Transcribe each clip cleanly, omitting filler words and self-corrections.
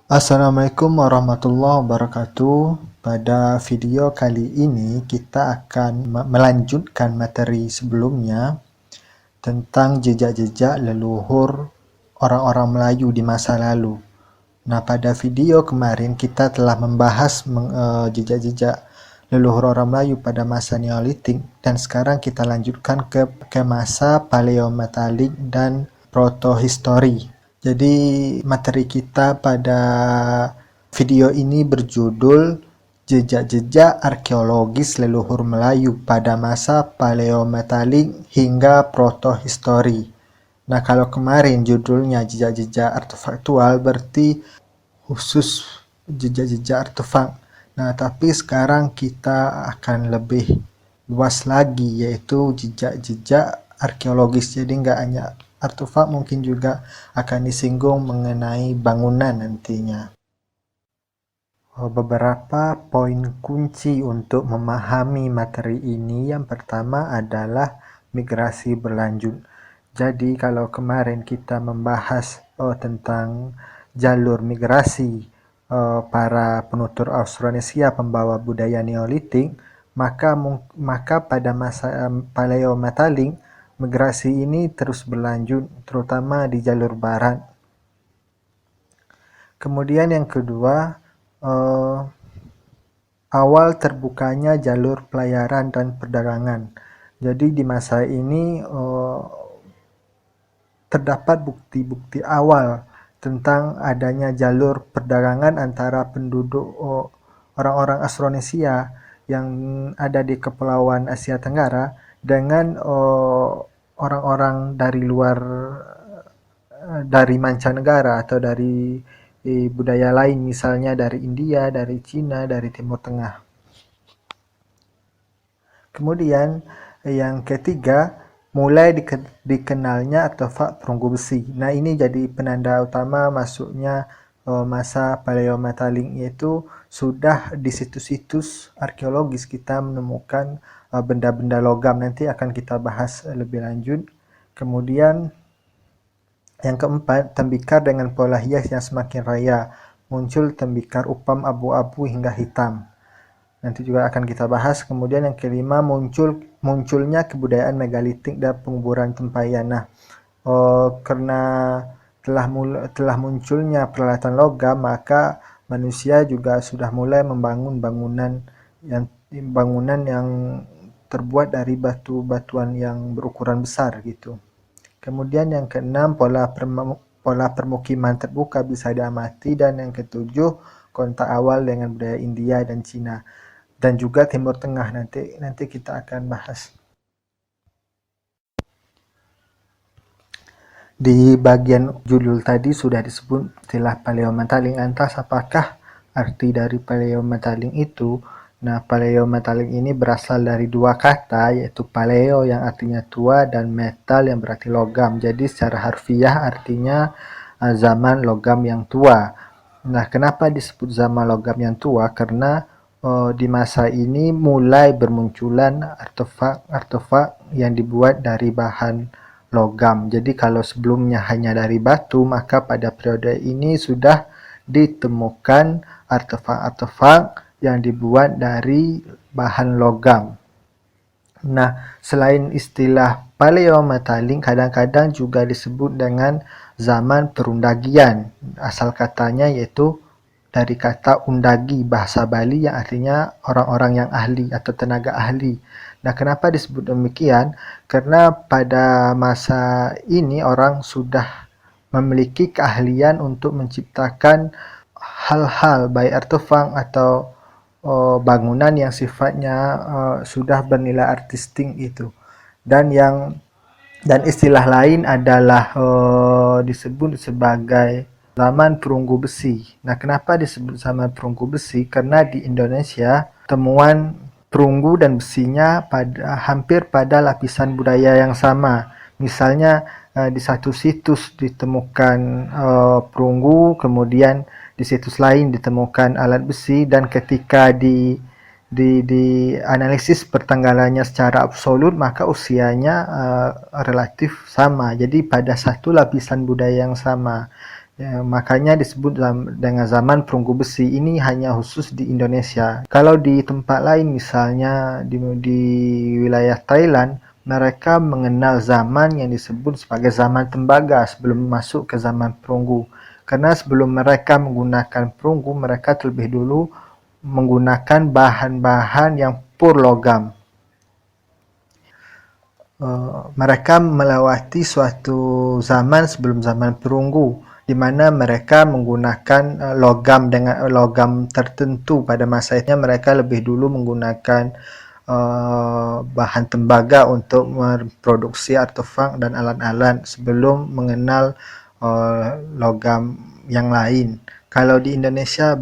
Assalamualaikum warahmatullahi wabarakatuh. Pada video kali ini kita akan melanjutkan materi sebelumnya tentang jejak-jejak leluhur orang-orang Melayu di masa lalu. Nah, pada video kemarin kita telah membahas jejak-jejak leluhur orang Melayu pada masa Neolitik, dan sekarang kita lanjutkan ke masa Paleometalik dan Protohistori. Jadi materi kita pada video ini berjudul Jejak-jejak arkeologis leluhur Melayu pada masa Paleometalik hingga Protohistori. Nah, kalau kemarin judulnya jejak-jejak artefaktual, berarti khusus jejak-jejak artefak. Nah, tapi sekarang kita akan lebih luas lagi, yaitu jejak-jejak arkeologis. Jadi nggak hanya artefak, mungkin juga akan disinggung mengenai bangunan nantinya. Beberapa poin kunci untuk memahami materi ini, yang pertama adalah migrasi berlanjut. Jadi kalau kemarin kita membahas tentang jalur migrasi para penutur Austronesia pembawa budaya Neolitik, maka pada masa Paleometalik migrasi ini terus berlanjut, terutama di jalur barat. Kemudian yang kedua, awal terbukanya jalur pelayaran dan perdagangan. Jadi di masa ini terdapat bukti-bukti awal tentang adanya jalur perdagangan antara penduduk orang-orang Austronesia yang ada di Kepulauan Asia Tenggara dengan orang-orang dari luar, dari mancanegara atau dari budaya lain, misalnya dari India, dari Cina, dari Timur Tengah. Kemudian yang ketiga, mulai dikenalnya artefak perunggu besi. Nah, ini jadi penanda utama masuknya masa Paleometalik, yaitu sudah di situs-situs arkeologis kita menemukan benda-benda logam. Nanti akan kita bahas lebih lanjut. Kemudian yang keempat, tembikar dengan pola hias yang semakin raya. Muncul tembikar upam abu-abu hingga hitam. Nanti juga akan kita bahas. Kemudian yang kelima, munculnya kebudayaan megalitik dan penguburan tempayan. Nah, karena telah munculnya peralatan logam, maka manusia juga sudah mulai membangun bangunan yang terbuat dari batu-batuan yang berukuran besar gitu. Kemudian yang keenam, pola permukiman terbuka bisa diamati, dan yang ketujuh, kontak awal dengan budaya India dan Cina dan juga Timur Tengah. Nanti kita akan bahas. Di bagian judul tadi sudah disebut istilah Paleometalik. Lantas apakah arti dari Paleometalik itu? Nah, Paleometalik ini berasal dari dua kata, yaitu paleo yang artinya tua dan metal yang berarti logam. Jadi secara harfiah artinya zaman logam yang tua. Nah, kenapa disebut zaman logam yang tua? Karena di masa ini mulai bermunculan artefak-artefak yang dibuat dari bahan logam. Jadi kalau sebelumnya hanya dari batu, maka pada periode ini sudah ditemukan artefak-artefak yang dibuat dari bahan logam. Nah, selain istilah Paleometalik, kadang-kadang juga disebut dengan zaman perundagian. Asal katanya yaitu dari kata undagi, bahasa Bali yang artinya orang-orang yang ahli atau tenaga ahli. Nah, kenapa disebut demikian? Karena pada masa ini orang sudah memiliki keahlian untuk menciptakan hal-hal, baik artefak atau bangunan yang sifatnya sudah bernilai artistik itu. Dan istilah lain adalah disebut sebagai zaman perunggu besi. Nah, kenapa disebut zaman perunggu besi? Karena di Indonesia temuan perunggu dan besinya hampir pada lapisan budaya yang sama. Misalnya di satu situs ditemukan perunggu, kemudian di situs lain ditemukan alat besi, dan ketika di analisis pertanggalannya secara absolut, maka usianya relatif sama. Jadi pada satu lapisan budaya yang sama. Ya, makanya disebut dengan zaman perunggu besi. Ini hanya khusus di Indonesia. Kalau di tempat lain, misalnya di wilayah Thailand, mereka mengenal zaman yang disebut sebagai zaman tembaga sebelum masuk ke zaman perunggu. Karena sebelum mereka menggunakan perunggu, mereka terlebih dulu menggunakan bahan-bahan yang pur logam. Mereka melewati suatu zaman sebelum zaman perunggu, di mana mereka menggunakan logam tertentu. Pada masa itu mereka lebih dulu menggunakan bahan tembaga untuk memproduksi artefak dan alat-alat sebelum mengenal logam yang lain. Kalau di Indonesia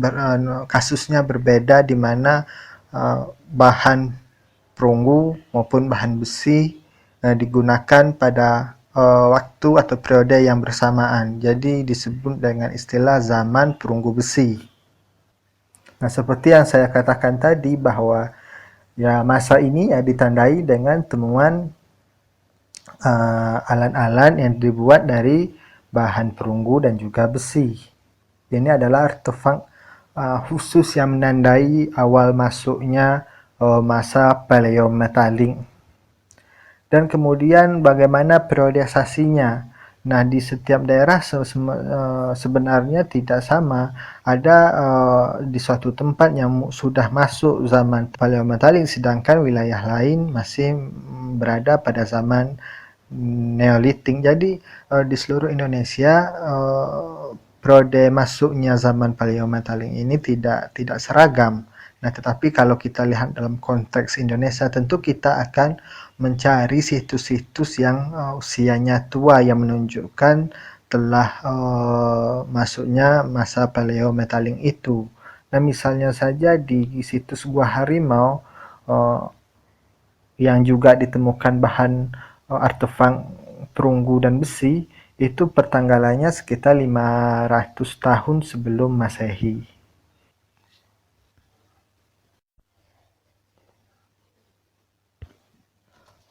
kasusnya berbeda, di mana bahan perunggu maupun bahan besi digunakan pada waktu atau periode yang bersamaan. Jadi disebut dengan istilah zaman perunggu besi. Nah, seperti yang saya katakan tadi bahwa ya masa ini ya ditandai dengan temuan alat-alat yang dibuat dari bahan perunggu dan juga besi. Ini adalah artefak khusus yang menandai awal masuknya masa paleometalik. Dan kemudian bagaimana periodisasinya. Nah, di setiap daerah sebenarnya tidak sama. Ada di suatu tempat yang sudah masuk zaman paleometalik, sedangkan wilayah lain masih berada pada zaman Neolitik. Jadi di seluruh Indonesia periode masuknya zaman paleometalik ini tidak seragam. Nah, tetapi kalau kita lihat dalam konteks Indonesia, tentu kita akan mencari situs-situs yang usianya tua yang menunjukkan telah masuknya masa paleometalik itu. Nah, misalnya saja di situs Gua Harimau yang juga ditemukan bahan artefak perunggu dan besi, itu pertanggalannya sekitar 500 tahun sebelum Masehi.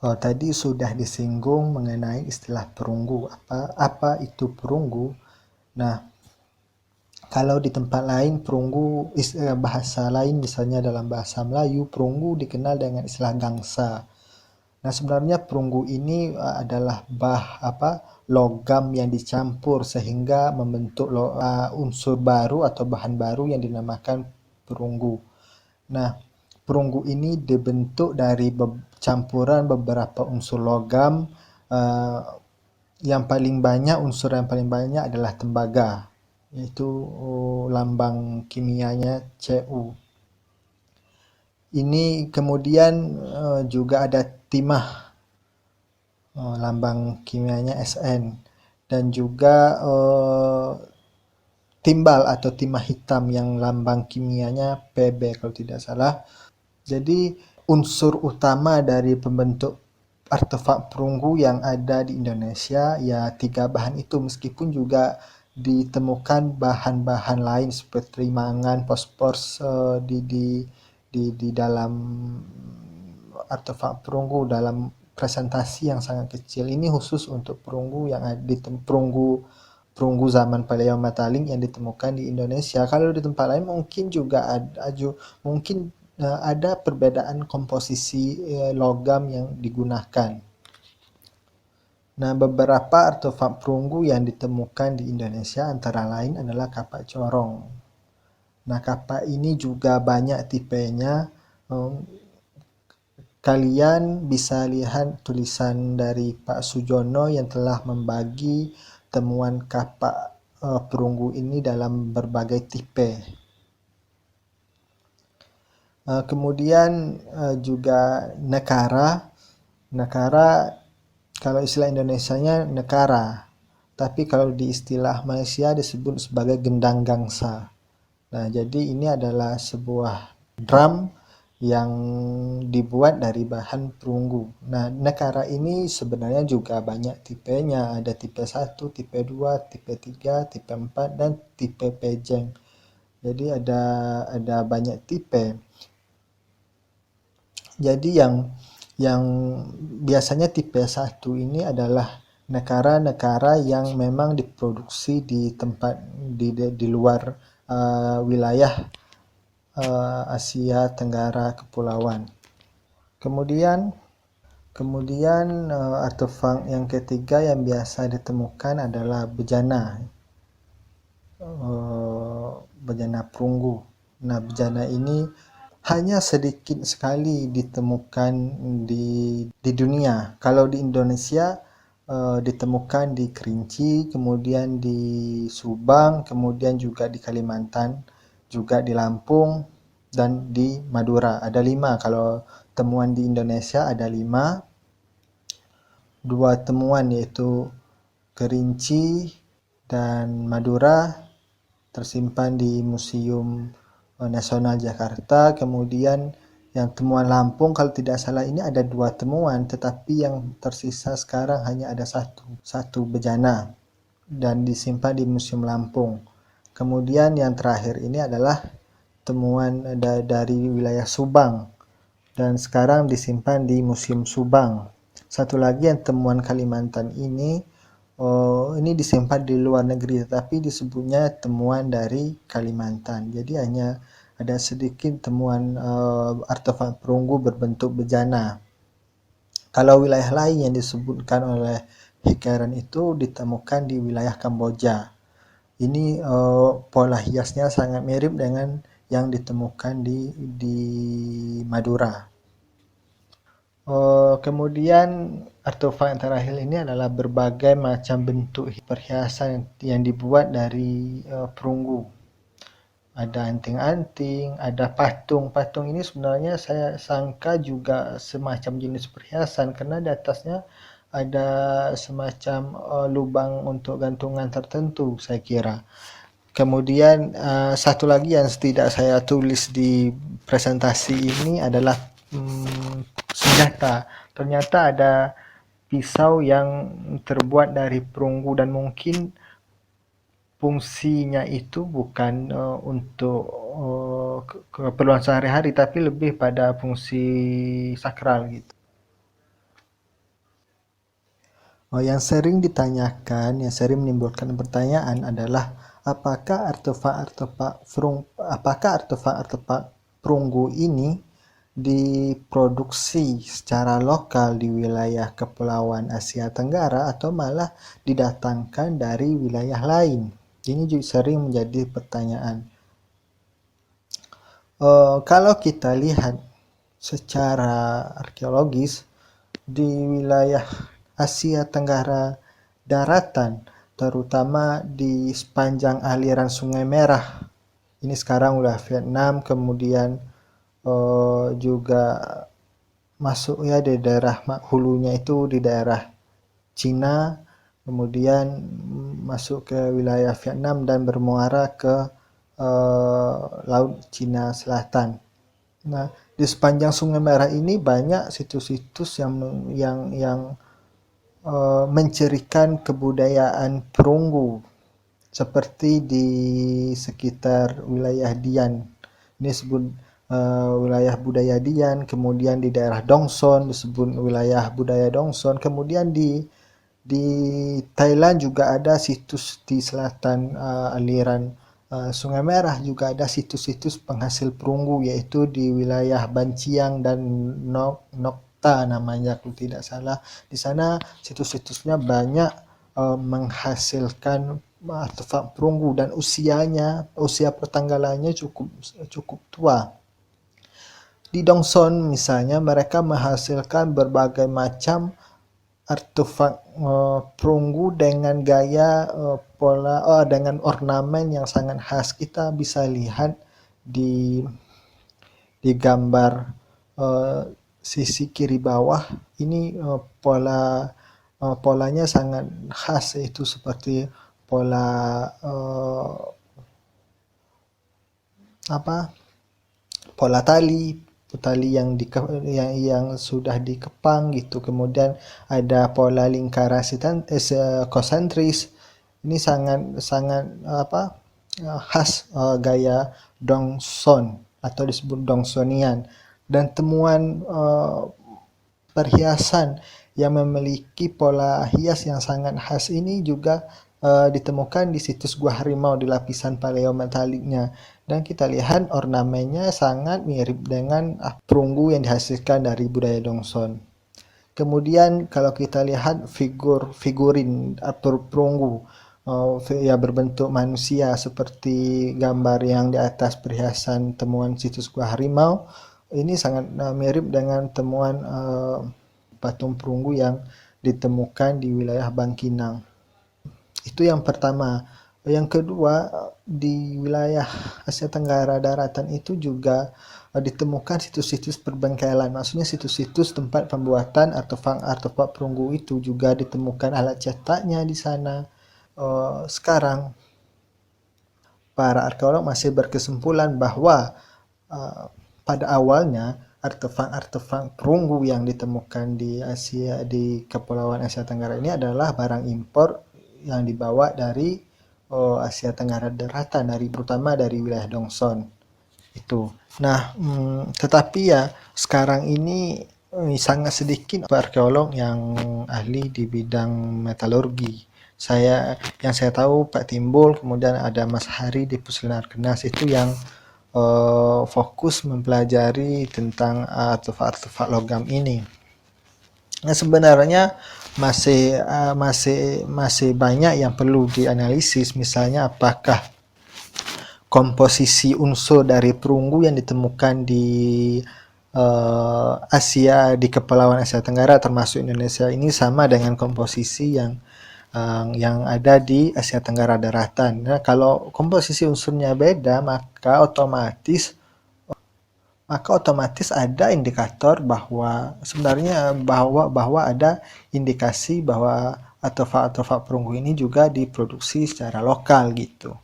Tadi sudah disinggung mengenai istilah perunggu. Apa itu perunggu? Nah, kalau di tempat lain perunggu, bahasa lain misalnya dalam bahasa Melayu, perunggu dikenal dengan istilah gangsa. Nah, sebenarnya perunggu ini adalah logam yang dicampur sehingga membentuk unsur baru atau bahan baru yang dinamakan perunggu. Nah, perunggu ini dibentuk dari campuran beberapa unsur logam. Unsur yang paling banyak adalah tembaga, yaitu lambang kimianya Cu. Ini kemudian juga ada timah, lambang kimianya Sn, dan juga timbal atau timah hitam yang lambang kimianya Pb kalau tidak salah. Jadi unsur utama dari pembentuk artefak perunggu yang ada di Indonesia ya 3 bahan itu, meskipun juga ditemukan bahan-bahan lain seperti mangan, fosfor di dalam artefak perunggu dalam presentasi yang sangat kecil. Ini khusus untuk perunggu yang ada di perunggu zaman paleometalik yang ditemukan di Indonesia. Kalau di tempat lain mungkin juga ada perbedaan komposisi logam yang digunakan. Nah, beberapa artefak perunggu yang ditemukan di Indonesia antara lain adalah kapak corong. Nah, kapak ini juga banyak tipenya. Kalian bisa lihat tulisan dari Pak Sujono yang telah membagi temuan kapak perunggu ini dalam berbagai tipe. Kemudian juga nekara. Nekara kalau istilah Indonesianya nekara, tapi kalau di istilah Malaysia disebut sebagai gendang gangsa. Nah, jadi ini adalah sebuah drum yang dibuat dari bahan perunggu. Nah, nekara ini sebenarnya juga banyak tipenya. Ada tipe 1, tipe 2, tipe 3, tipe 4, dan tipe pejeng. Jadi ada banyak tipe. Jadi yang biasanya tipe 1 ini adalah negara-negara yang memang diproduksi di tempat di luar wilayah Asia Tenggara Kepulauan. Kemudian artefak yang ketiga yang biasa ditemukan adalah bejana, bejana perunggu. Nah, bejana ini hanya sedikit sekali ditemukan di dunia. Kalau di Indonesia ditemukan di Kerinci, kemudian di Subang, kemudian juga di Kalimantan, juga di Lampung, dan di Madura. Ada 5. Kalau temuan di Indonesia ada 5. 2 temuan yaitu Kerinci dan Madura tersimpan di Museum Nasional Jakarta. Kemudian yang temuan Lampung kalau tidak salah ini ada 2 temuan, tetapi yang tersisa sekarang hanya ada satu bejana dan disimpan di Museum Lampung. Kemudian yang terakhir ini adalah temuan dari wilayah Subang dan sekarang disimpan di Museum Subang. Satu lagi yang temuan Kalimantan ini disimpan di luar negeri, tetapi disebutnya temuan dari Kalimantan. Jadi hanya ada sedikit temuan artefak perunggu berbentuk bejana. Kalau wilayah lain yang disebutkan oleh Hikaran itu ditemukan di wilayah Kamboja. Ini pola hiasnya sangat mirip dengan yang ditemukan di Madura. Kemudian artefak yang terakhir ini adalah berbagai macam bentuk perhiasan yang dibuat dari perunggu. Ada anting-anting, ada patung. Patung ini sebenarnya saya sangka juga semacam jenis perhiasan karena di atasnya ada semacam lubang untuk gantungan tertentu, saya kira. Kemudian satu lagi yang tidak saya tulis di presentasi ini adalah senjata. Ternyata ada pisau yang terbuat dari perunggu dan mungkin fungsinya itu bukan untuk keperluan sehari-hari, tapi lebih pada fungsi sakral gitu. Yang sering ditanyakan, yang sering menimbulkan pertanyaan adalah apakah artefak-artefak perunggu ini diproduksi secara lokal di wilayah Kepulauan Asia Tenggara atau malah didatangkan dari wilayah lain. Ini juga sering menjadi pertanyaan. Kalau kita lihat secara arkeologis di wilayah Asia Tenggara daratan, terutama di sepanjang aliran Sungai Merah. Ini sekarang udah Vietnam, kemudian juga masuk ya di daerah hulunya itu di daerah Cina, kemudian masuk ke wilayah Vietnam dan bermuara ke Laut Cina Selatan. Nah, di sepanjang Sungai Merah ini banyak situs-situs yang mencirikan kebudayaan perunggu seperti di sekitar wilayah Dian. Ini disebut wilayah budaya Dian, kemudian di daerah Dongson disebut wilayah budaya Dongson, kemudian di Thailand juga ada situs di selatan aliran Sungai Merah juga ada situs-situs penghasil perunggu yaitu di wilayah Banciang dan Nokta namanya kalau tidak salah. Di sana situs-situsnya banyak menghasilkan artefak perunggu dan usia pertanggalannya cukup tua. Di Dongson misalnya mereka menghasilkan berbagai macam artefak perunggu dengan gaya dengan ornamen yang sangat khas. Kita bisa lihat di gambar sisi kiri bawah ini polanya sangat khas, yaitu seperti pola pola tali yang sudah dikepang gitu. Kemudian ada pola lingkaran konsentris. Ini sangat khas gaya Dongson atau disebut Dongsonian. Dan temuan perhiasan yang memiliki pola hias yang sangat khas ini juga ditemukan di situs Gua Harimau di lapisan paleometaliknya, dan kita lihat ornamennya sangat mirip dengan perunggu yang dihasilkan dari budaya Dongson. Kemudian kalau kita lihat figurin perunggu ya berbentuk manusia seperti gambar yang di atas perhiasan temuan situs Gua Harimau, ini sangat mirip dengan temuan patung perunggu yang ditemukan di wilayah Bangkinang. Itu yang pertama. Yang kedua, di wilayah Asia Tenggara daratan itu juga ditemukan situs-situs perbengkelan. Maksudnya situs-situs tempat pembuatan artefak perunggu itu juga ditemukan alat cetaknya di sana. Sekarang para arkeolog masih berkesimpulan bahwa pada awalnya artefak-artefak perunggu yang ditemukan di Kepulauan Asia Tenggara ini adalah barang impor yang dibawa dari Asia Tenggara daratan, terutama dari wilayah Dongson itu. Nah, tetapi ya sekarang ini sangat sedikit arkeolog yang ahli di bidang metalurgi. Yang saya tahu Pak Timbul, kemudian ada Mas Hari di Puslinar Arkenas itu yang fokus mempelajari tentang artefak-artefak logam ini. Nah, sebenarnya masih banyak yang perlu dianalisis, misalnya apakah komposisi unsur dari perunggu yang ditemukan di Asia, di Kepulauan Asia Tenggara termasuk Indonesia ini sama dengan komposisi yang ada di Asia Tenggara daratan. Nah, kalau komposisi unsurnya beda, maka otomatis ada indikator bahwa sebenarnya bahwa ada indikasi bahwa artefak perunggu ini juga diproduksi secara lokal gitu.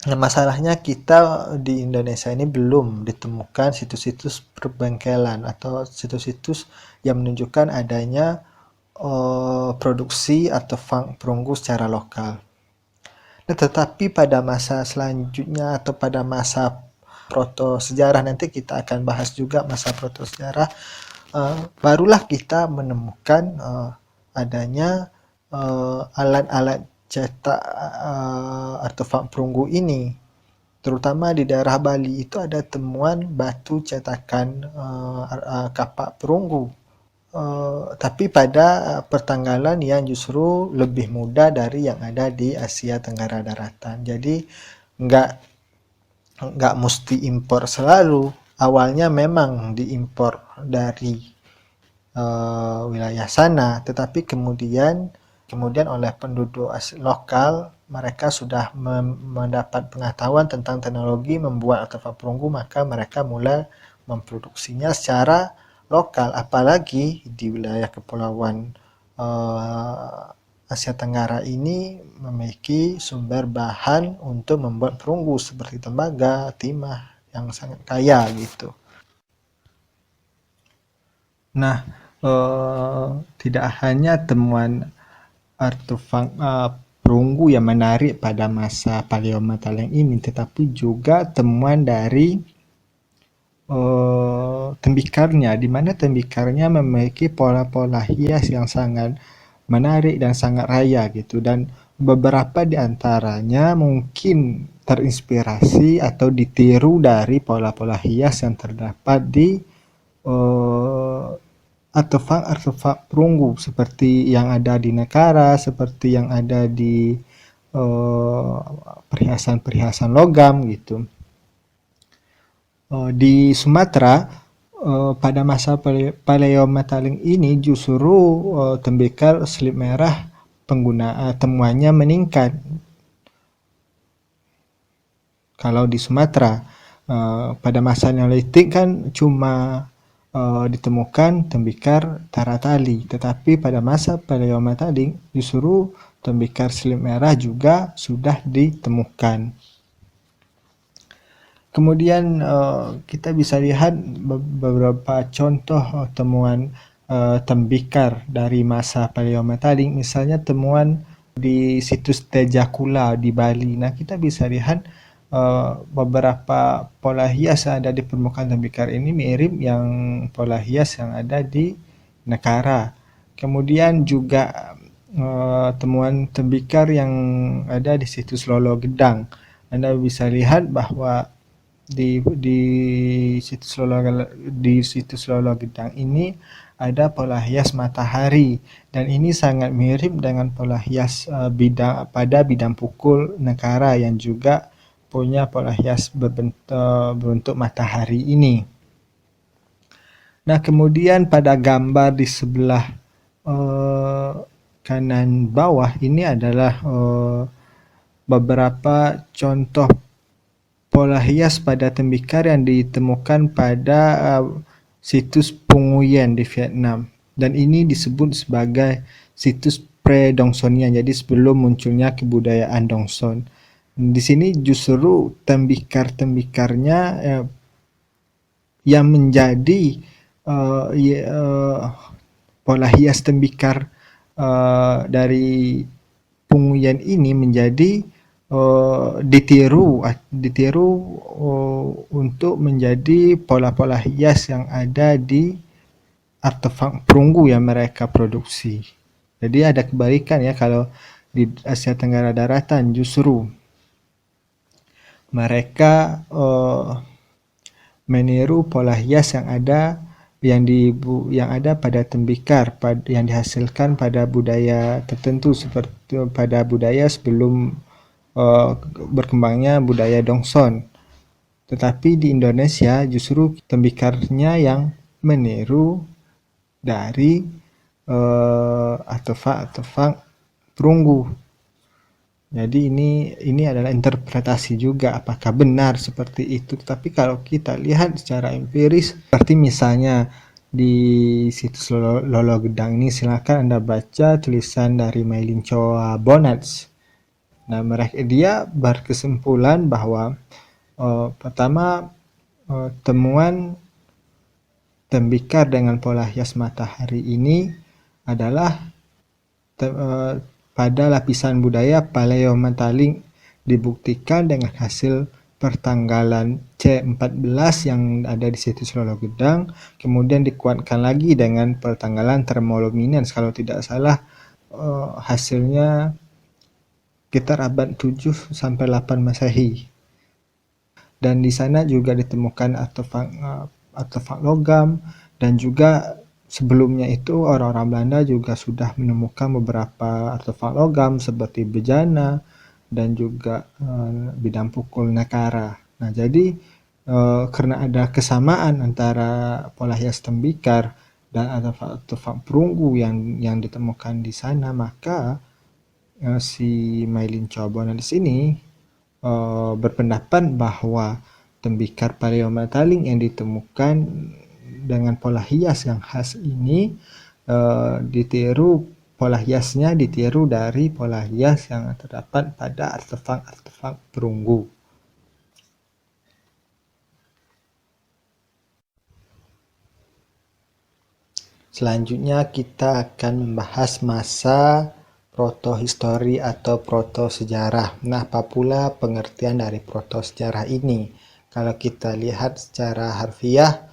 Nah, masalahnya kita di Indonesia ini belum ditemukan situs-situs perbengkelan atau situs-situs yang menunjukkan adanya produksi artefak perunggu secara lokal. Nah, tetapi pada masa selanjutnya atau pada masa proto sejarah, nanti kita akan bahas juga masa proto sejarah, barulah kita menemukan adanya alat-alat cetak artefak perunggu ini. Terutama di daerah Bali itu ada temuan batu cetakan kapak perunggu. Tapi pada pertanggalan yang justru lebih muda dari yang ada di Asia Tenggara daratan. Jadi nggak mesti impor selalu. Awalnya memang diimpor dari wilayah sana, tetapi kemudian oleh penduduk lokal, mereka sudah mendapat pengetahuan tentang teknologi membuat artefak perunggu, maka mereka mulai memproduksinya secara lokal, apalagi di wilayah kepulauan Asia Tenggara ini memiliki sumber bahan untuk membuat perunggu seperti tembaga, timah yang sangat kaya gitu. Nah, tidak hanya temuan artefak perunggu yang menarik pada masa paleometaling ini, tetapi juga temuan dari tembikarnya, di mana tembikarnya memiliki pola-pola hias yang sangat menarik dan sangat raya gitu, dan beberapa di antaranya mungkin terinspirasi atau ditiru dari pola-pola hias yang terdapat di artefak-artefak perunggu seperti yang ada di Nekara, seperti yang ada di perhiasan-perhiasan logam gitu. Di Sumatera pada masa paleometaling ini justru tembikar selip merah temuannya meningkat. Kalau di Sumatera pada masa Neolitik kan cuma ditemukan tembikar taratali, tetapi pada masa paleometaling justru tembikar selip merah juga sudah ditemukan. Kemudian kita bisa lihat beberapa contoh temuan tembikar dari masa paleometaling, misalnya temuan di situs Tejakula di Bali. Nah, kita bisa lihat beberapa pola hias yang ada di permukaan tembikar ini mirip yang pola hias yang ada di negara. Kemudian juga temuan tembikar yang ada di situs Lolo Gedang. Anda bisa lihat bahwa di situs Lolo Gedang ini ada pola hias matahari, dan ini sangat mirip dengan pola hias bidang pukul negara yang juga punya pola hias berbentuk matahari ini. Nah, kemudian pada gambar di sebelah kanan bawah ini adalah beberapa contoh pola hias pada tembikar yang ditemukan pada situs Punguyen di Vietnam, dan ini disebut sebagai situs pre-Dongsonian, jadi sebelum munculnya kebudayaan Dongson. Di sini justru tembikar-tembikarnya yang menjadi pola hias tembikar dari Punguyen ini menjadi ditiru untuk menjadi pola-pola hias yang ada di artefak perunggu yang mereka produksi. Jadi ada kebalikan ya, kalau di Asia Tenggara Daratan justru mereka meniru pola hias yang ada pada tembikar yang dihasilkan pada budaya tertentu, seperti pada budaya sebelum berkembangnya budaya Dongson. Tetapi di Indonesia justru tembikarnya yang meniru dari artefak-artefak perunggu. Jadi ini adalah interpretasi juga, apakah benar seperti itu. Tapi kalau kita lihat secara empiris, seperti misalnya di situs Lolo Gedang ini, silakan Anda baca tulisan dari Mailin Choa Bonats. Nah, dia berkesimpulan bahwa pertama, temuan tembikar dengan pola hias matahari ini adalah pada lapisan budaya paleometaling, dibuktikan dengan hasil pertanggalan C14 yang ada di situs Lolo Gedang, kemudian dikuatkan lagi dengan pertanggalan thermoluminescence, kalau tidak salah hasilnya sekitar abad 7 sampai 8 Masehi. Dan di sana juga ditemukan artefak logam, dan juga sebelumnya itu orang-orang Belanda juga sudah menemukan beberapa artefak logam seperti bejana dan juga bidang pukul negara. Nah, jadi karena ada kesamaan antara pola hias tembikar dan artefak perunggu yang ditemukan di sana, maka si Mailin Choa Bonats di sini berpendapat bahwa tembikar paleometaling yang ditemukan dengan pola hias yang khas ini pola hiasnya ditiru dari pola hias yang terdapat pada artefak-artefak perunggu. Selanjutnya kita akan membahas masa protohistori atau protosejarah. Nah, apa pula pengertian dari protosejarah ini? Kalau kita lihat secara harfiah,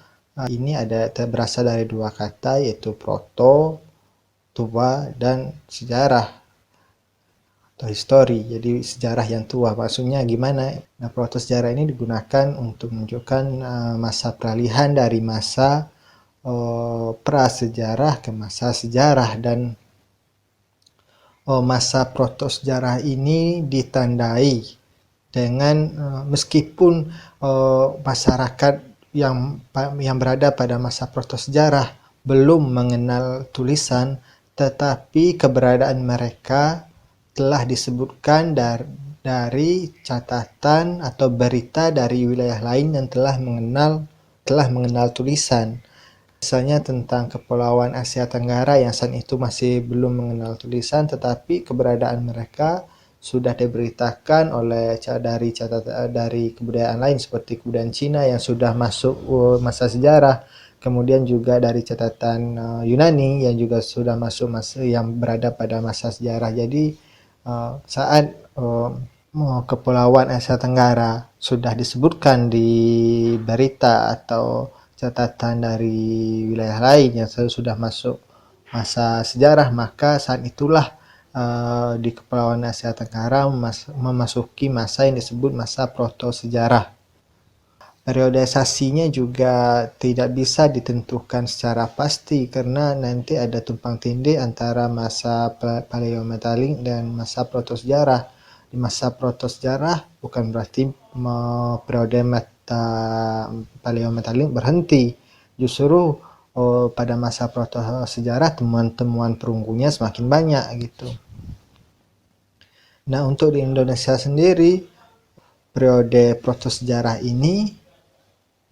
ini berasal dari dua kata, yaitu proto, tua, dan sejarah atau histori. Jadi sejarah yang tua, maksudnya gimana? Nah, protosejarah ini digunakan untuk menunjukkan masa peralihan dari masa prasejarah ke masa sejarah, dan masa protosejarah ini ditandai dengan meskipun masyarakat yang berada pada masa protosejarah belum mengenal tulisan, tetapi keberadaan mereka telah disebutkan dari catatan atau berita dari wilayah lain yang telah mengenal tulisan. Misalnya tentang Kepulauan Asia Tenggara yang saat itu masih belum mengenal tulisan, tetapi keberadaan mereka sudah diberitakan dari kebudayaan lain seperti kebudayaan Cina yang sudah masuk masa sejarah, kemudian juga dari catatan Yunani yang juga sudah masuk yang berada pada masa sejarah. Jadi saat Kepulauan Asia Tenggara sudah disebutkan di berita atau catatan dari wilayah lain yang sudah masuk masa sejarah, maka saat itulah di Kepulauan Asia Tenggara memasuki masa yang disebut masa proto-sejarah. Periodisasinya juga tidak bisa ditentukan secara pasti karena nanti ada tumpang tindih antara masa paleometaling dan masa protosejarah. Di masa protosejarah bukan berarti periode paleometaling berhenti. Justru pada masa protosejarah temuan-temuan perunggunya semakin banyak gitu. Nah, untuk di Indonesia sendiri, periode protosejarah ini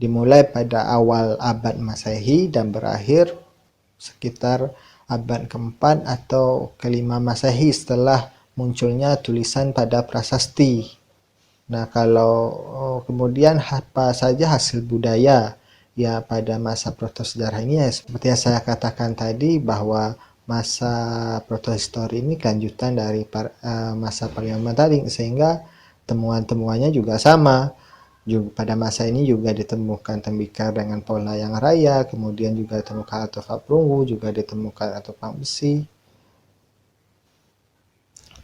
dimulai pada awal abad Masehi dan berakhir sekitar abad keempat atau kelima Masehi setelah munculnya tulisan pada prasasti. Nah, kalau kemudian apa saja hasil budaya ya pada masa protosejarah ini, ya seperti yang saya katakan tadi bahwa masa protohistori ini kelanjutan dari masa paleometaling, sehingga temuan-temuannya juga sama. Pada masa ini juga ditemukan tembikar dengan pola yang raya, kemudian juga ditemukan artefak perunggu, juga ditemukan artefak besi.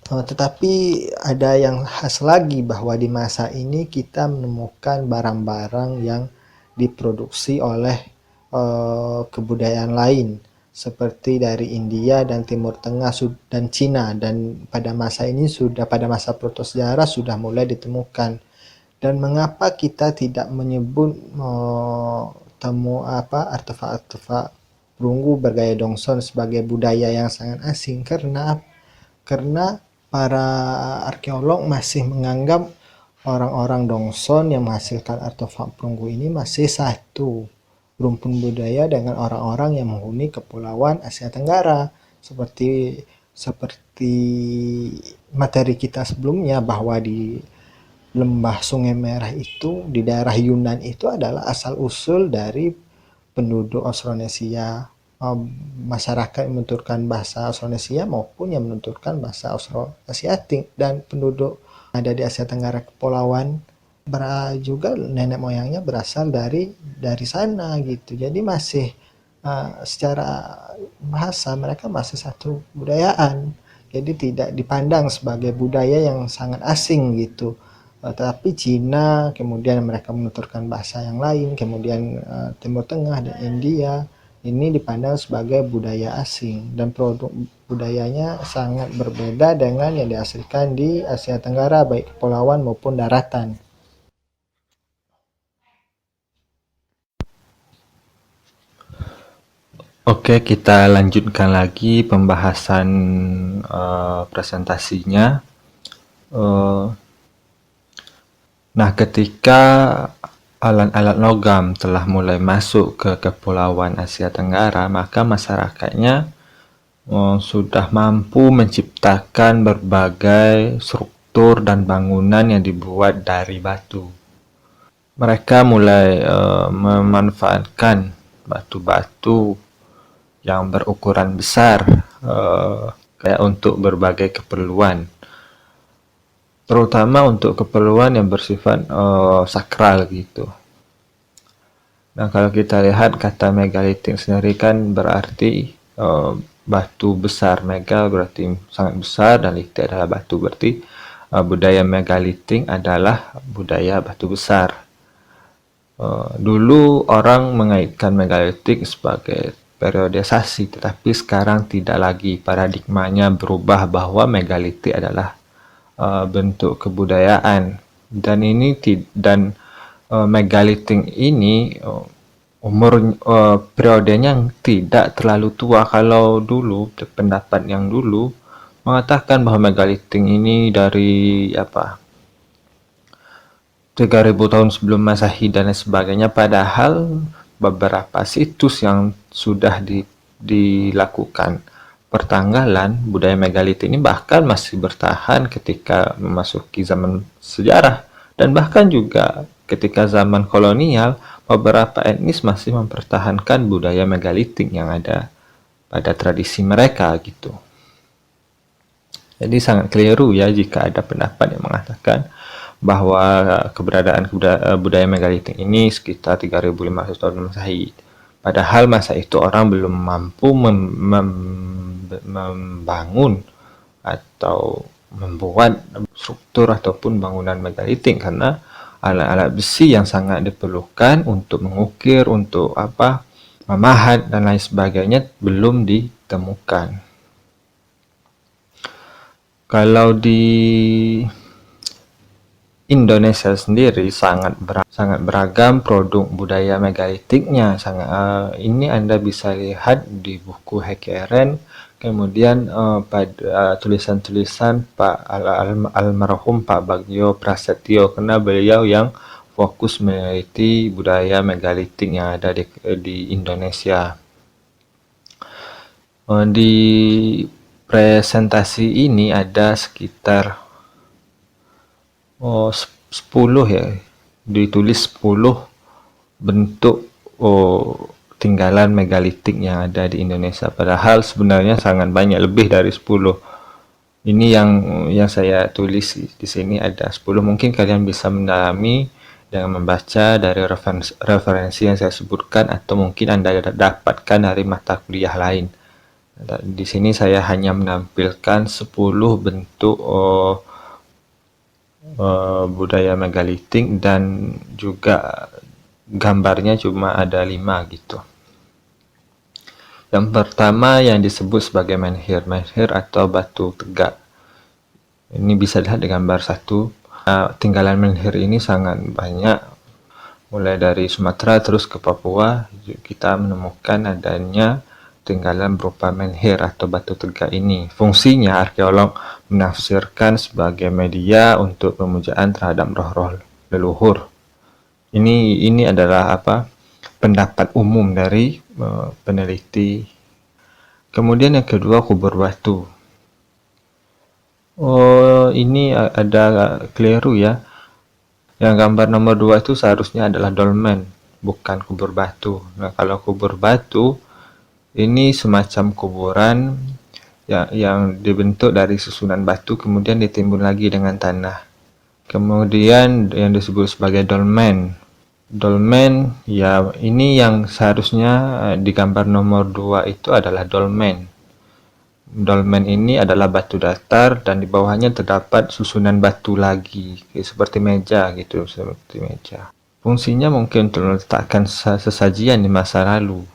Tetapi ada yang khas lagi bahwa di masa ini kita menemukan barang-barang yang diproduksi oleh kebudayaan lain seperti dari India dan Timur Tengah dan Cina, dan pada masa ini pada masa protosejarah sudah mulai ditemukan. Dan mengapa kita tidak menyebut artefak-artefak perunggu bergaya Dongson sebagai budaya yang sangat asing? Karena para arkeolog masih menganggap orang-orang Dongson yang menghasilkan artefak perunggu ini masih satu rumpun budaya dengan orang-orang yang menghuni Kepulauan Asia Tenggara, seperti materi kita sebelumnya bahwa di lembah Sungai Merah itu di daerah Yunan itu adalah asal usul dari penduduk Austronesia, masyarakat yang menuturkan bahasa Austronesia maupun yang menuturkan bahasa Austroasiatik, dan penduduk ada di Asia Tenggara Kepulauan juga nenek moyangnya berasal dari sana gitu. Jadi masih secara bahasa mereka masih satu budayaan. Jadi tidak dipandang sebagai budaya yang sangat asing gitu. Tetapi Cina, kemudian mereka menuturkan bahasa yang lain, kemudian Timur Tengah dan India, ini dipandang sebagai budaya asing, dan produk budayanya sangat berbeda dengan yang dihasilkan di Asia Tenggara, baik kepulauan maupun daratan. Oke, kita lanjutkan lagi pembahasan presentasinya. Nah, ketika alat-alat logam telah mulai masuk ke Kepulauan Asia Tenggara, maka masyarakatnya sudah mampu menciptakan berbagai struktur dan bangunan yang dibuat dari batu. Mereka mulai memanfaatkan batu-batu yang berukuran besar kayak untuk berbagai keperluan, terutama untuk keperluan yang bersifat sakral gitu. Nah, kalau kita lihat kata megalitik sendiri kan berarti batu besar. Mega berarti sangat besar dan litik adalah batu, berarti budaya megalitik adalah budaya batu besar. Dulu orang mengaitkan megalitik sebagai periodisasi, tetapi sekarang tidak lagi. Paradigmanya berubah bahwa megalitik adalah bentuk kebudayaan, dan megalitik ini periodenya tidak terlalu tua. Kalau dulu pendapat yang dulu mengatakan bahwa megalitik ini dari 3000 tahun sebelum Masehi dan sebagainya, padahal beberapa situs yang sudah dilakukan pertanggalan budaya megalitik ini bahkan masih bertahan ketika memasuki zaman sejarah, dan bahkan juga ketika zaman kolonial beberapa etnis masih mempertahankan budaya megalitik yang ada pada tradisi mereka gitu. Jadi sangat keliru ya jika ada pendapat yang mengatakan bahwa keberadaan budaya megalitik ini sekitar 3.500 tahun Masehi. Padahal masa itu orang belum mampu membangun atau membuat struktur ataupun bangunan megalitik, karena alat-alat besi yang sangat diperlukan untuk mengukir, untuk memahat dan lain sebagainya belum ditemukan. Kalau di Indonesia sendiri sangat beragam produk budaya megalitiknya. Ini Anda bisa lihat di buku Hekeren, kemudian pada tulisan-tulisan Pak almarhum Pak Bagio Prasetyo, karena beliau yang fokus meneliti budaya megalitik yang ada di Indonesia. Di presentasi ini ada sekitar 10 ya, ditulis 10 bentuk tinggalan megalitik yang ada di Indonesia, padahal sebenarnya sangat banyak, lebih dari 10. Ini yang saya tulis di sini ada 10. Mungkin kalian bisa mendalami dengan membaca dari referensi yang saya sebutkan, atau mungkin Anda dapatkan dari mata kuliah lain. Di sini saya hanya menampilkan 10 bentuk budaya megalitik, dan juga gambarnya cuma ada 5 gitu. Yang pertama yang disebut sebagai menhir atau batu tegak. Ini bisa dilihat di gambar 1. Tinggalan menhir ini sangat banyak, mulai dari Sumatera terus ke Papua kita menemukan adanya tinggalan berupa menhir atau batu tegak ini. Fungsinya arkeolog menafsirkan sebagai media untuk pemujaan terhadap roh-roh leluhur. Ini adalah pendapat umum dari peneliti. Kemudian yang kedua, kubur batu. Ini ada keliru ya. Yang gambar nomor 2 itu seharusnya adalah dolmen, bukan kubur batu. Nah, kalau kubur batu ini semacam kuburan yang dibentuk dari susunan batu kemudian ditimbun lagi dengan tanah. Kemudian yang disebut sebagai dolmen. Dolmen ya, ini yang seharusnya di gambar nomor 2 itu adalah dolmen. Dolmen ini adalah batu datar dan di bawahnya terdapat susunan batu lagi, seperti meja gitu, seperti meja. Fungsinya mungkin untuk meletakkan sesajian di masa lalu.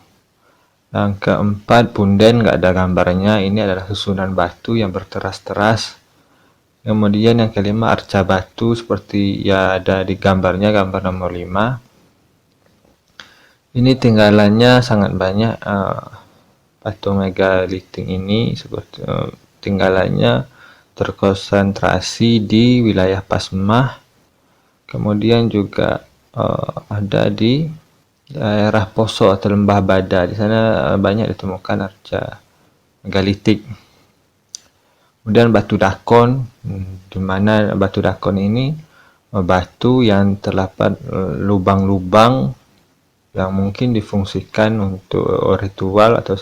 Yang keempat, punden, nggak ada gambarnya. Ini adalah susunan batu yang berteras-teras. Kemudian yang kelima, arca batu seperti ya ada di gambarnya, gambar nomor 5. Ini tinggalannya sangat banyak. Batu megalitik ini seperti tinggalannya terkonsentrasi di wilayah Pasmah. Kemudian juga ada di daerah Poso atau Lembah Bada. Di sana banyak ditemukan arca megalitik. Kemudian batu dakon, di mana batu dakon ini batu yang terdapat lubang-lubang yang mungkin difungsikan untuk ritual atau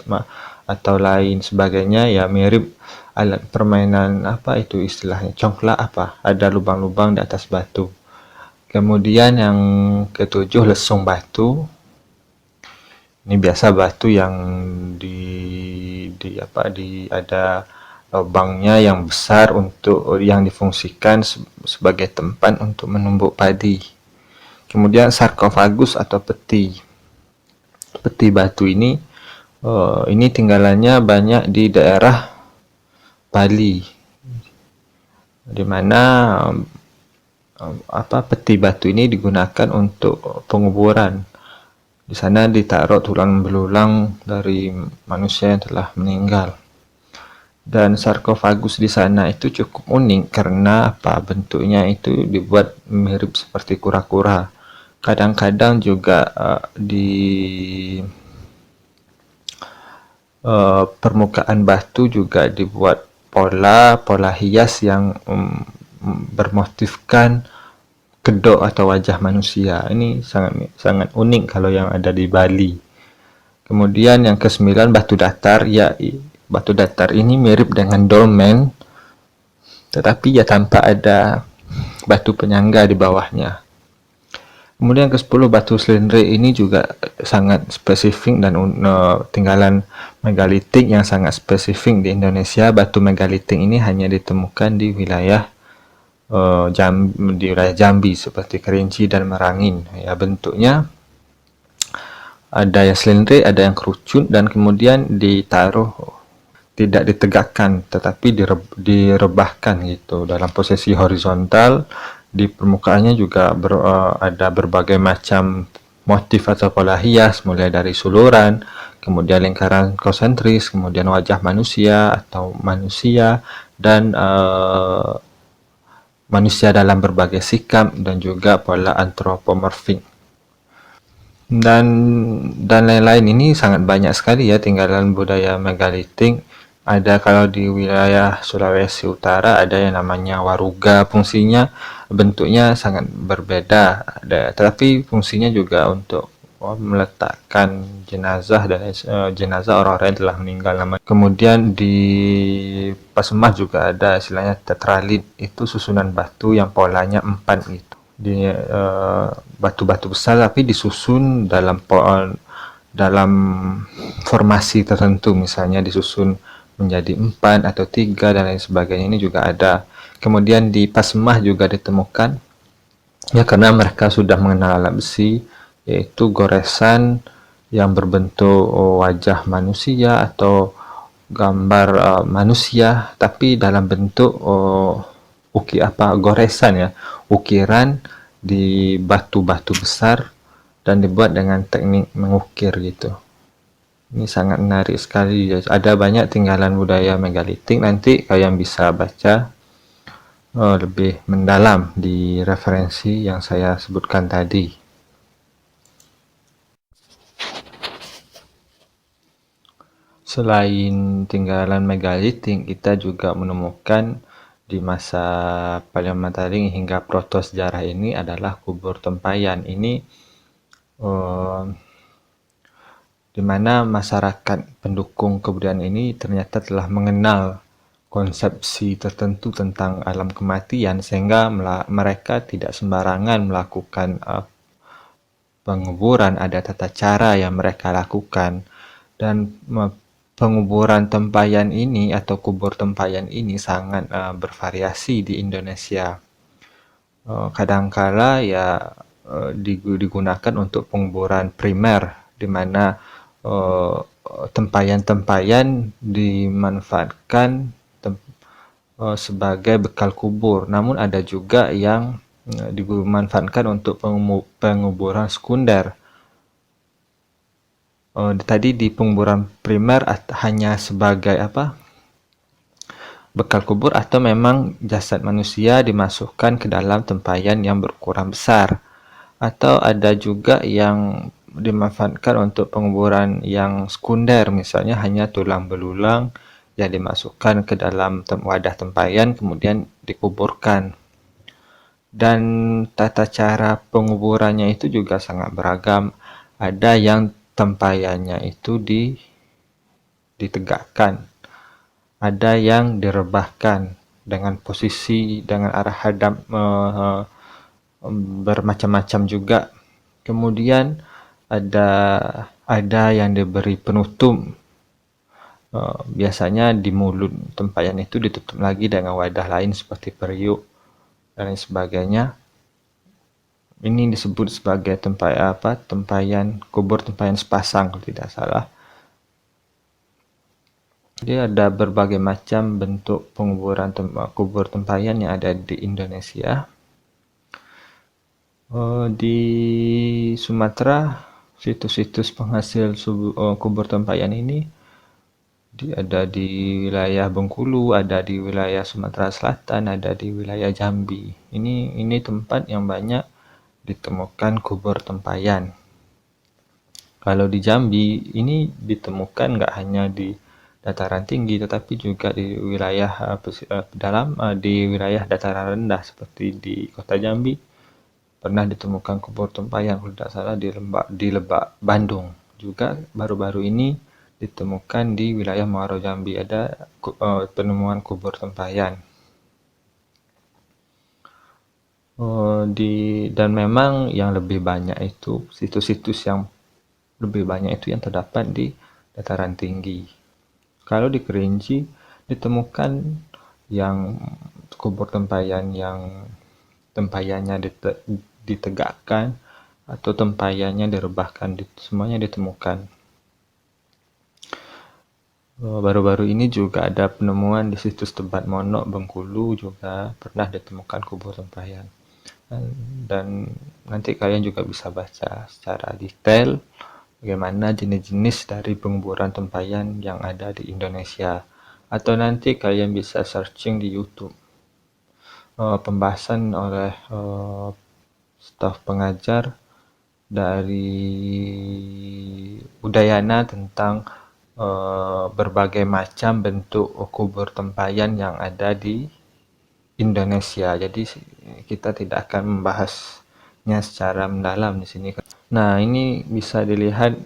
lain sebagainya, ya mirip alat permainan itu istilahnya congklak, ada lubang-lubang di atas batu. Kemudian yang ketujuh, lesung batu. Ini biasa batu yang ada lubangnya yang besar yang difungsikan sebagai tempat untuk menumbuk padi. Kemudian sarkofagus atau peti batu ini tinggalannya banyak di daerah Bali, di mana peti batu ini digunakan untuk penguburan. Di sana ditaruh tulang belulang dari manusia yang telah meninggal. Dan sarkofagus di sana itu cukup unik karena bentuknya itu dibuat mirip seperti kura-kura. Kadang-kadang juga di permukaan batu juga dibuat pola hias yang bermotifkan kedok atau wajah manusia. Ini sangat unik kalau yang ada di Bali. Kemudian yang ke-9, batu datar. Ya, batu datar ini mirip dengan dolmen, tetapi ya tanpa ada batu penyangga di bawahnya. Kemudian ke-10, batu selendre ini juga sangat spesifik dan tinggalan megalitik yang sangat spesifik di Indonesia. Batu megalitik ini hanya ditemukan di wilayah Jambi seperti Kerinci dan Merangin. Ya, bentuknya ada yang selendre, ada yang kerucut, dan kemudian ditaruh, tidak ditegakkan tetapi direbahkan gitu dalam posisi horizontal. Di permukaannya juga ada berbagai macam motif atau pola hias, mulai dari suluran, kemudian lingkaran konsentris, kemudian wajah manusia atau manusia, dan manusia dalam berbagai sikap, dan juga pola antropomorfik. Dan lain-lain. Ini sangat banyak sekali ya tinggalan budaya megalitik. Ada kalau di wilayah Sulawesi Utara ada yang namanya waruga. Fungsinya, bentuknya sangat berbeda, tetapi fungsinya juga untuk meletakkan jenazah dan jenazah orang-orang yang telah meninggal. Kemudian di Pasemah juga ada istilahnya tetralit, itu susunan batu yang polanya 4 gitu. Di batu-batu besar tapi disusun dalam formasi tertentu, misalnya disusun menjadi 4 atau 3 dan lain sebagainya. Ini juga ada. Kemudian di Pasemah juga ditemukan, ya, karena mereka sudah mengenal alat besi, yaitu goresan yang berbentuk wajah manusia atau gambar manusia, tapi dalam bentuk goresan ya, ukiran di batu-batu besar dan dibuat dengan teknik mengukir gitu. Ini sangat menarik sekali. Ada banyak tinggalan budaya megalitik. Nanti kalian bisa baca lebih mendalam di referensi yang saya sebutkan tadi. Selain tinggalan megalitik, kita juga menemukan di masa Paleometaling hingga protosejarah ini adalah kubur tempayan. Ini di mana masyarakat pendukung kebudayaan ini ternyata telah mengenal konsepsi tertentu tentang alam kematian, sehingga mereka tidak sembarangan melakukan penguburan. Ada tata cara yang mereka lakukan, dan penguburan tempayan ini atau kubur tempayan ini sangat bervariasi di Indonesia. Kadangkala ya digunakan untuk penguburan primer, di mana tempayan-tempayan dimanfaatkan sebagai bekal kubur. Namun ada juga yang dimanfaatkan untuk penguburan sekunder. Tadi di penguburan primer hanya sebagai bekal kubur, atau memang jasad manusia dimasukkan ke dalam tempayan yang berukuran besar. Atau ada juga yang dimanfaatkan untuk penguburan yang sekunder, misalnya hanya tulang belulang yang dimasukkan ke dalam wadah tempayan kemudian dikuburkan. Dan tata cara penguburannya itu juga sangat beragam. Ada yang tempayannya itu ditegakkan, ada yang direbahkan dengan posisi, dengan arah hadap bermacam-macam juga. Kemudian ada yang diberi penutup, biasanya di mulut tempayan itu ditutup lagi dengan wadah lain seperti periuk dan lain sebagainya. Ini disebut sebagai tempayan kubur tempayan sepasang kalau tidak salah. Jadi ada berbagai macam bentuk penguburan kubur tempayan yang ada di Indonesia. Di Sumatera, situs-situs penghasil kubur tempayan ini ada di wilayah Bengkulu, ada di wilayah Sumatera Selatan, ada di wilayah Jambi. Ini tempat yang banyak ditemukan kubur tempayan. Kalau di Jambi ini ditemukan nggak hanya di dataran tinggi, tetapi juga di wilayah di wilayah dataran rendah seperti di Kota Jambi. Pernah ditemukan kubur tempayan kalau tidak salah di Lebak, Bandung. Juga baru-baru ini ditemukan di wilayah Muaro Jambi ada penemuan kubur tempayan. Dan memang yang lebih banyak itu situs-situs yang lebih banyak itu yang terdapat di dataran tinggi. Kalau di Kerinci ditemukan yang kubur tempayan yang tempayannya ditegakkan atau tempayannya direbahkan, semuanya ditemukan. Baru-baru ini juga ada penemuan di situs Tebet Monok, Bengkulu juga pernah ditemukan kubur tempayan. Dan nanti kalian juga bisa baca secara detail bagaimana jenis-jenis dari penguburan tempayan yang ada di Indonesia. Atau nanti kalian bisa searching di YouTube pembahasan oleh staf pengajar dari Udayana tentang berbagai macam bentuk kubur tempayan yang ada di Indonesia. Jadi kita tidak akan membahasnya secara mendalam di sini. Nah, ini bisa dilihat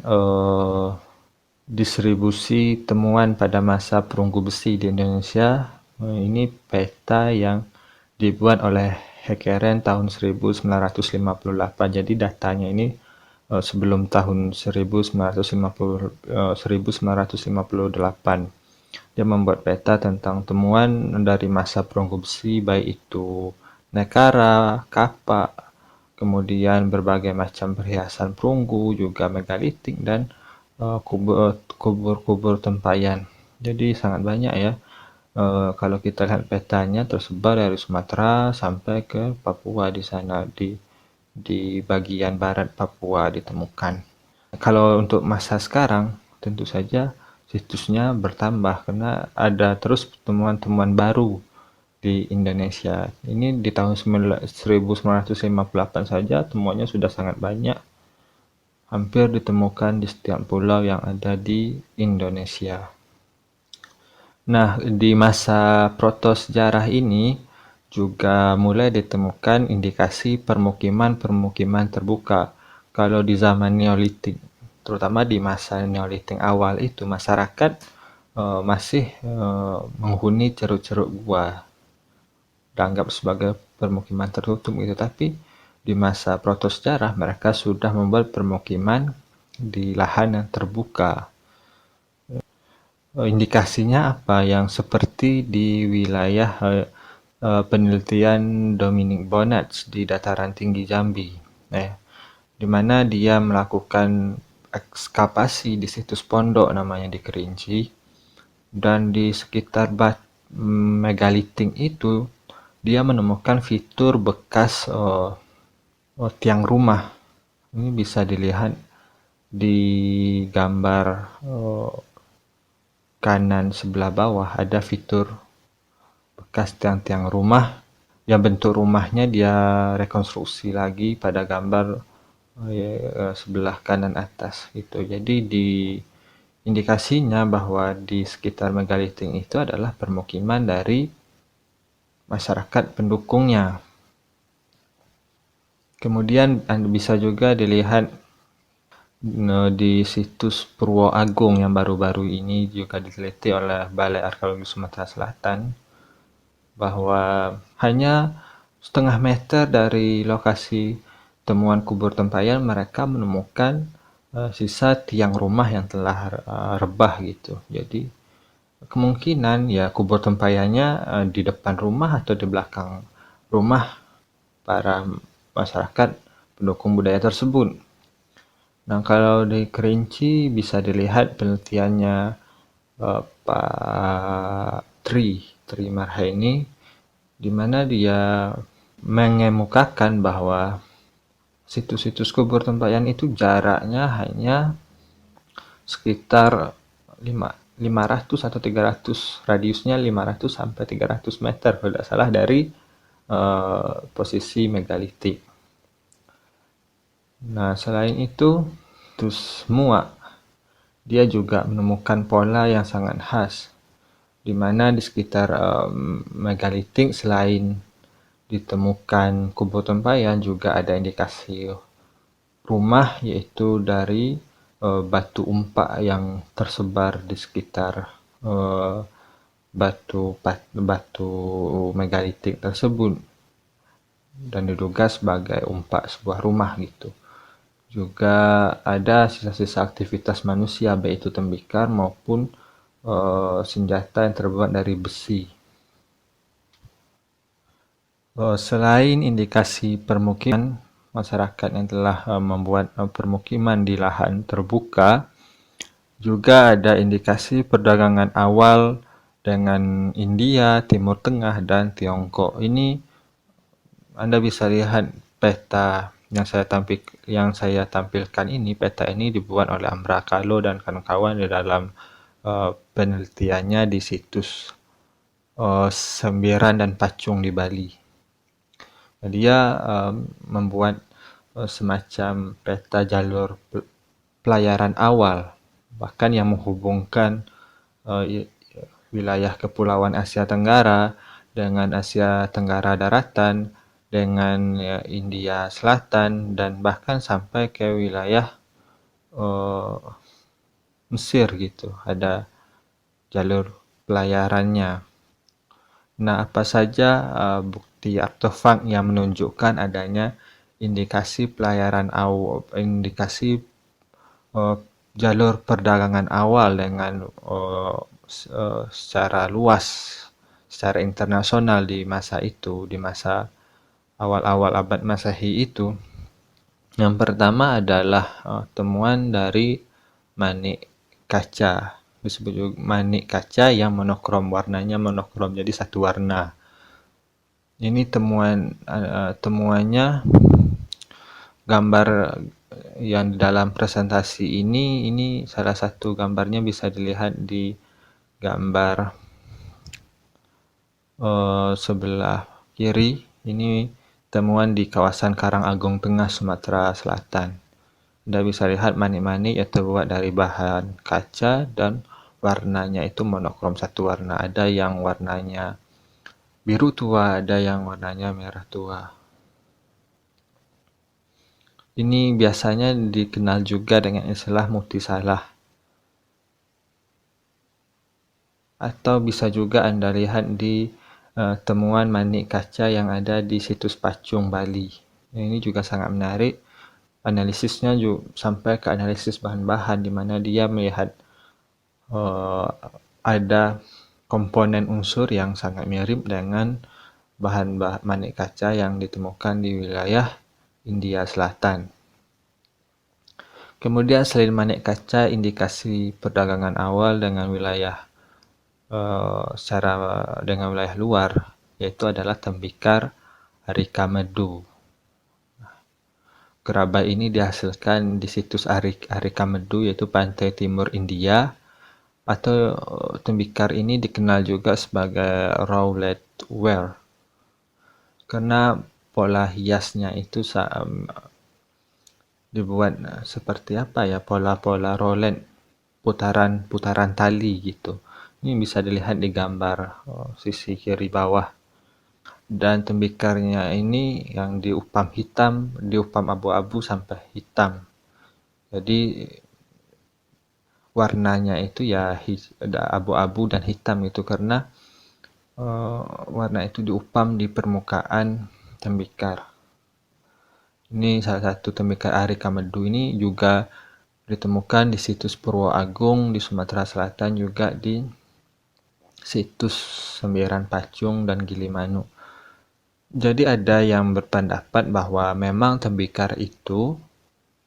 distribusi temuan pada masa perunggu besi di Indonesia. Ini peta yang dibuat oleh Heckeren tahun 1958. Jadi datanya ini sebelum tahun 1958. Dia membuat peta tentang temuan dari masa perunggu besi, baik itu nekara, kapak, kemudian berbagai macam perhiasan perunggu, juga megalitik, dan kubur-kubur tempayan. Jadi sangat banyak ya. Kalau kita lihat petanya tersebar dari Sumatera sampai ke Papua, di sana di bagian barat Papua ditemukan. Kalau untuk masa sekarang tentu saja situsnya bertambah karena ada terus temuan-temuan baru di Indonesia. Ini di tahun 1958 saja temuannya sudah sangat banyak. Hampir ditemukan di setiap pulau yang ada di Indonesia. Nah, di masa protosejarah ini juga mulai ditemukan indikasi permukiman-permukiman terbuka. Kalau di zaman Neolitik, terutama di masa Neolitik awal itu, masyarakat masih menghuni ceruk-ceruk gua, dianggap sebagai permukiman tertutup gitu. Tapi di masa protosejarah mereka sudah membuat permukiman di lahan yang terbuka. Indikasinya apa? Yang seperti di wilayah penelitian Dominic Bonatz di dataran tinggi Jambi, di mana dia melakukan ekskavasi di situs pondok namanya di Kerinci, dan di sekitar megalitik itu dia menemukan fitur bekas tiang rumah. Ini bisa dilihat di gambar kanan sebelah bawah, ada fitur bekas tiang-tiang rumah yang bentuk rumahnya dia rekonstruksi lagi pada gambar sebelah kanan atas gitu. Jadi di indikasinya bahwa di sekitar megalitik itu adalah permukiman dari masyarakat pendukungnya. Kemudian bisa juga dilihat di situs Purwo Agung yang baru-baru ini juga diteliti oleh Balai Arkeologi Sumatera Selatan, bahwa hanya setengah meter dari lokasi temuan kubur tempayan mereka menemukan sisa tiang rumah yang telah rebah gitu. Jadi kemungkinan ya kubur tempayannya di depan rumah atau di belakang rumah para masyarakat pendukung budaya tersebut. Nah, kalau di Kerinci bisa dilihat penelitiannya Pak Tri Marhaini, di mana dia mengemukakan bahwa situs-situs kubur tempayan itu jaraknya hanya sekitar 500 atau 300, radiusnya 500 sampai 300 meter kalau tidak salah dari posisi megalitik. Nah, selain itu, terus semua dia juga menemukan pola yang sangat khas, di mana di sekitar megalitik selain ditemukan kubur tempayan juga ada indikasi rumah, yaitu dari batu umpak yang tersebar di sekitar batu megalitik tersebut. dan diduga sebagai umpak sebuah rumah gitu. Juga ada sisa-sisa aktivitas manusia, baik itu tembikar maupun senjata yang terbuat dari besi. Selain indikasi permukiman masyarakat yang telah membuat permukiman di lahan terbuka, juga ada indikasi perdagangan awal dengan India, Timur Tengah, dan Tiongkok. Ini Anda bisa lihat peta yang saya tampilkan ini. Peta ini dibuat oleh Amra Kalo dan kawan-kawan di dalam penelitiannya di situs Sembiran dan Pacung di Bali. Dia membuat semacam peta jalur pelayaran awal, bahkan yang menghubungkan wilayah Kepulauan Asia Tenggara dengan Asia Tenggara Daratan, dengan India Selatan, dan bahkan sampai ke wilayah Mesir gitu. Ada jalur pelayarannya. Nah, apa saja bukti artefak yang menunjukkan adanya indikasi pelayaran awal, indikasi jalur perdagangan awal dengan secara luas, secara internasional di masa itu, di masa awal-awal abad Masehi itu. Yang pertama adalah temuan dari manik kaca. Disebut juga manik kaca yang monokrom, warnanya monokrom, jadi satu warna. Ini temuannya, gambar yang di dalam presentasi ini salah satu gambarnya bisa dilihat di gambar sebelah kiri. Ini temuan di kawasan Karangagung Tengah, Sumatera Selatan. Anda bisa lihat manik-manik yang terbuat dari bahan kaca dan warnanya itu monokrom, satu warna. Ada yang warnanya biru tua, ada yang warnanya merah tua. Ini biasanya dikenal juga dengan istilah multisalah. Atau bisa juga Anda lihat di temuan manik kaca yang ada di situs Pacung, Bali. Ini juga sangat menarik. Analisisnya juga sampai ke analisis bahan-bahan, di mana dia melihat ada komponen unsur yang sangat mirip dengan bahan manik kaca yang ditemukan di wilayah India Selatan. Kemudian selain manik kaca, indikasi perdagangan awal dengan wilayah dengan wilayah luar, yaitu adalah tembikar Arikamedu. Gerabah ini dihasilkan di situs Arikamedu, yaitu pantai timur India, atau tembikar ini dikenal juga sebagai roulette ware karena pola hiasnya itu dibuat seperti apa ya, pola-pola roulette, putaran tali gitu. Ini bisa dilihat di gambar sisi kiri bawah. Dan tembikarnya ini yang diupam abu-abu sampai hitam. Jadi warnanya itu ya abu-abu dan hitam itu karena warna itu diupam di permukaan tembikar. Ini salah satu tembikar Arikamedu ini juga ditemukan di situs Purwo Agung di Sumatera Selatan, juga di situs Sembiran Pacung dan Gilimanuk. Jadi ada yang berpendapat bahwa memang tembikar itu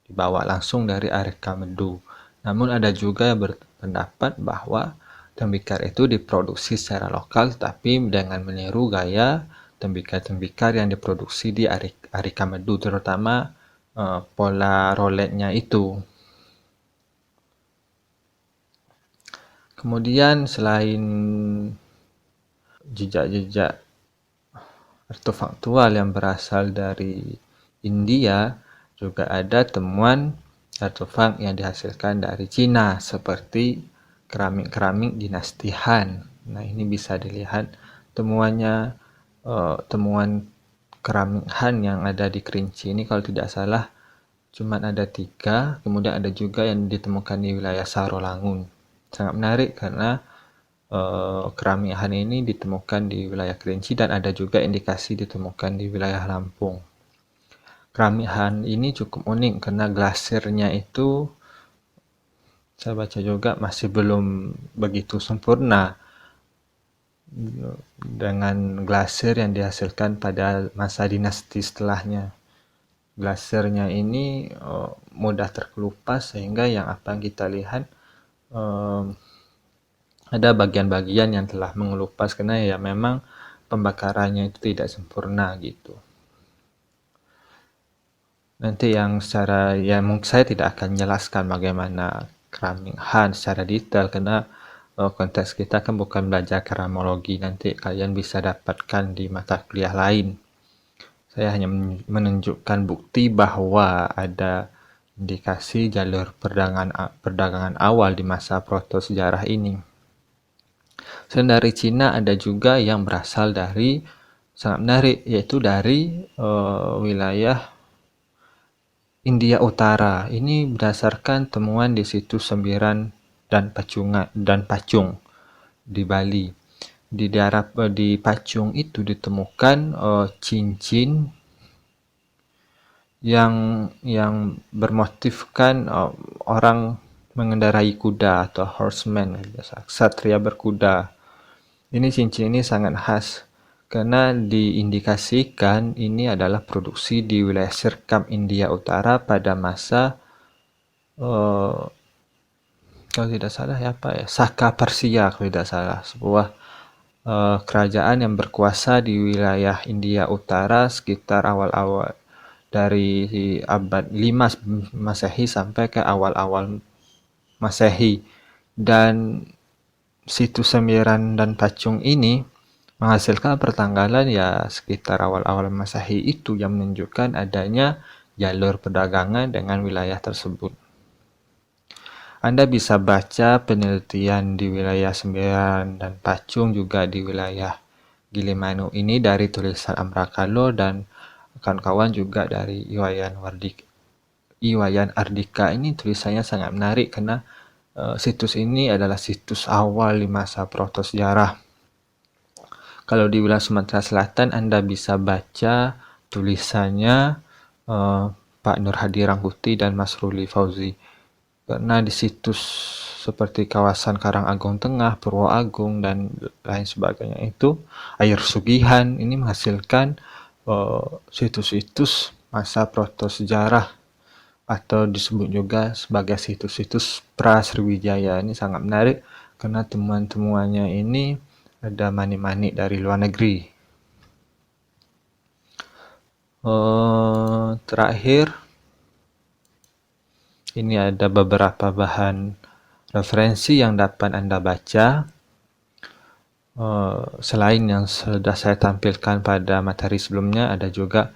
dibawa langsung dari Arikamedu. Namun ada juga yang berpendapat bahwa tembikar itu diproduksi secara lokal tapi dengan meniru gaya tembikar-tembikar yang diproduksi di Arikamedu, terutama pola roletnya itu. Kemudian selain jejak-jejak artefaktual yang berasal dari India, juga ada temuan artefak yang dihasilkan dari Cina seperti keramik-keramik dinasti Han. Nah, ini bisa dilihat temuan keramik Han yang ada di Kerinci ini, kalau tidak salah cuma ada 3. Kemudian ada juga yang ditemukan di wilayah Sarolangun. Sangat menarik karena keramik Han ini ditemukan di wilayah Kerinci dan ada juga indikasi ditemukan di wilayah Lampung. Keramik Han ini cukup unik karena glasirnya itu saya baca juga masih belum begitu sempurna dengan glasir yang dihasilkan pada masa dinasti setelahnya. Glasirnya ini mudah terkelupas sehingga yang apa yang kita lihat ada bagian-bagian yang telah mengelupas karena ya memang pembakarannya itu tidak sempurna gitu. Nanti yang secara mungkin saya tidak akan jelaskan bagaimana keramik Han secara detail karena konteks kita kan bukan belajar keramologi, nanti kalian bisa dapatkan di mata kuliah lain. Saya hanya menunjukkan bukti bahwa ada indikasi jalur perdagangan awal di masa proto sejarah ini. Selain dari Cina ada juga yang berasal dari sangat menarik, yaitu dari wilayah India Utara. Ini berdasarkan temuan di situs Sembiran dan Pacung di Bali. Di daerah di Pacung itu ditemukan cincin yang bermotifkan orang mengendarai kuda atau horseman, ksatria berkuda. Ini cincin ini sangat khas karena diindikasikan ini adalah produksi di wilayah Sirkap India Utara pada masa kalau tidak salah Saka Persia kalau tidak salah, sebuah kerajaan yang berkuasa di wilayah India Utara sekitar awal-awal dari abad 5 Masehi sampai ke awal-awal Masehi. Dan situs Sembiran dan Pacung ini menghasilkan pertanggalan ya sekitar awal-awal Masehi itu yang menunjukkan adanya jalur perdagangan dengan wilayah tersebut. Anda bisa baca penelitian di wilayah Sembiran dan Pacung juga di wilayah Gilimanuk ini dari tulisan Amrakalo dan kawan-kawan juga dari Iwayan Ardika. Ini tulisannya sangat menarik karena situs ini adalah situs awal di masa proto sejarah. Kalau di wilayah Sumatera Selatan Anda bisa baca tulisannya Pak Nur Hadi Rangkuti dan Mas Ruli Fauzi. Karena di situs seperti kawasan Karangagung Tengah, Purwo Agung, dan lain sebagainya itu, air sugihan ini menghasilkan situs-situs masa proto sejarah atau disebut juga sebagai situs-situs pra-Sriwijaya. Ini sangat menarik karena temuan-temuannya ini ada manik-manik dari luar negeri. Terakhir, ini ada beberapa bahan referensi yang dapat Anda baca. Selain yang sudah saya tampilkan pada materi sebelumnya, ada juga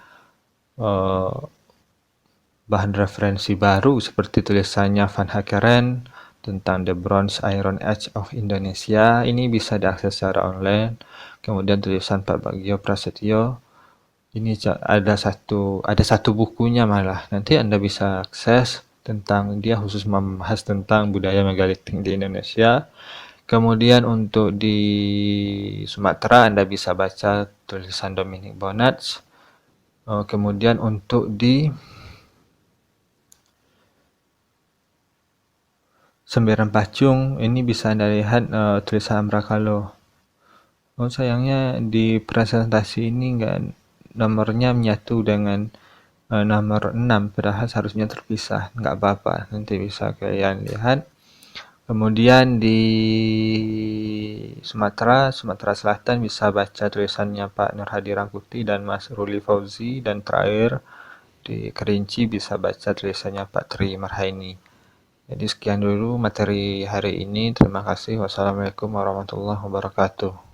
bahan referensi baru seperti tulisannya Van Hakeren tentang The Bronze Iron Age of Indonesia. Ini bisa diakses secara online. Kemudian tulisan Pak Bagio Prasetyo. Ini ada satu bukunya malah. Nanti Anda bisa akses tentang dia khusus membahas tentang budaya megalitik di Indonesia. Kemudian untuk di Sumatera Anda bisa baca tulisan Dominic Bonatz. Kemudian untuk di Sembiran Pacung ini bisa Anda lihat tulisan Amrakalo. Sayangnya di presentasi ini nomornya menyatu dengan nomor 6, padahal seharusnya terpisah. Nggak apa-apa, nanti bisa kalian lihat. Kemudian di Sumatera Selatan bisa baca tulisannya Pak Nur Hadi Rangkuti dan Mas Ruli Fauzi. Dan terakhir di Kerinci bisa baca tulisannya Pak Tri Marhaini. Jadi sekian dulu materi hari ini. Terima kasih. Wassalamualaikum warahmatullahi wabarakatuh.